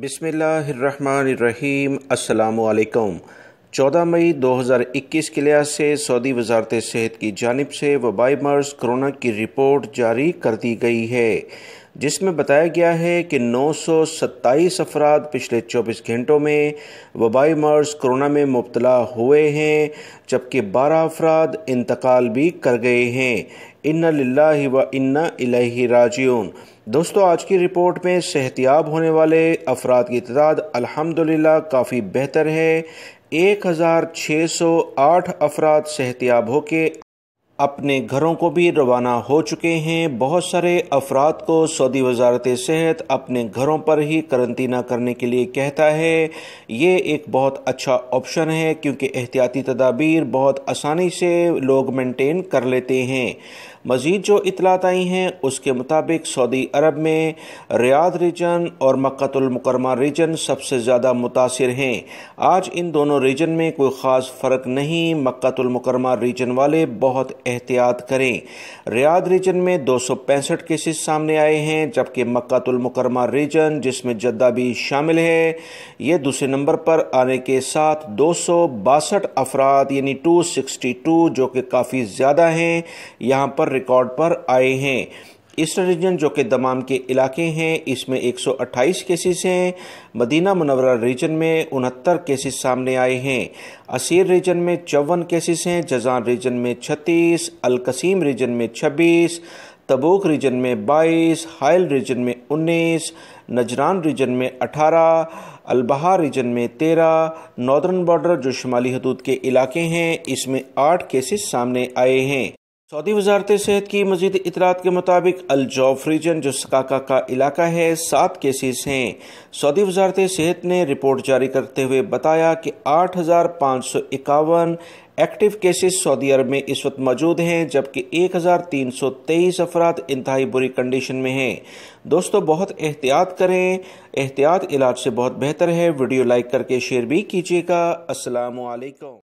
بسم اللہ الرحمن الرحیم۔ السلام علیکم۔ 14 مئی 2021 کے لحاظ سے سعودی وزارت صحت کی جانب سے وبائی مرض کرونا کی رپورٹ جاری کر دی گئی ہے، جس میں بتایا گیا ہے کہ 927 افراد پچھلے 24 گھنٹوں میں وبائی مرض کرونا میں مبتلا ہوئے ہیں، جبکہ 12 افراد انتقال بھی کر گئے ہیں۔ انا للہ و انا الیہ راجعون۔ دوستو، آج کی رپورٹ میں صحت یاب ہونے والے افراد کی تعداد الحمدللہ کافی بہتر ہے۔ 1608 افراد صحت یاب ہو کے اپنے گھروں کو بھی روانہ ہو چکے ہیں۔ بہت سارے افراد کو سعودی وزارت صحت اپنے گھروں پر ہی قرنطینہ کرنے کے لیے کہتا ہے۔ یہ ایک بہت اچھا آپشن ہے، کیونکہ احتیاطی تدابیر بہت آسانی سے لوگ مینٹین کر لیتے ہیں۔ مزید جو اطلاعات آئی ہیں اس کے مطابق سعودی عرب میں ریاض ریجن اور مکہ المکرمہ ریجن سب سے زیادہ متاثر ہیں۔ آج ان دونوں ریجن میں کوئی خاص فرق نہیں۔ مکہ المکرمہ ریجن والے بہت احتیاط کریں۔ ریاض ریجن میں 265 کیسز سامنے آئے ہیں، جبکہ مکہ المکرمہ ریجن جس میں جدہ بھی شامل ہے، یہ دوسرے نمبر پر آنے کے ساتھ 262 افراد یعنی 262 جو کہ کافی زیادہ ہیں، یہاں پر ریکارڈ پر آئے ہیں۔ ایسٹرن ریجن جو کہ دمام کے علاقے ہیں، اس میں 128 کیسز ہیں۔ مدینہ منورہ ریجن میں 69 کیسز سامنے آئے ہیں۔ اسیر ریجن میں 54 کیسز ہیں۔ جازان ریجن میں 36، القصیم ریجن میں 26، تبوک ریجن میں 22، حائل ریجن میں 19، نجران ریجن میں 18، البہار ریجن میں 13، ناردرن بارڈر جو شمالی حدود کے علاقے ہیں اس میں 8 کیسز سامنے آئے ہیں۔ سعودی وزارت صحت کی مزید اطلاعات کے مطابق الجوف ریجن جو سکاکا کا علاقہ ہے 7 کیسز ہیں۔ سعودی وزارت صحت نے رپورٹ جاری کرتے ہوئے بتایا کہ 8551 ایکٹیو کیسز سعودی عرب میں اس وقت موجود ہیں، جبکہ 1323 افراد انتہائی بری کنڈیشن میں ہیں۔ دوستو، بہت احتیاط کریں، احتیاط علاج سے بہت بہتر ہے۔ ویڈیو لائک کر کے شیئر بھی کیجیے گا۔ السلام علیکم۔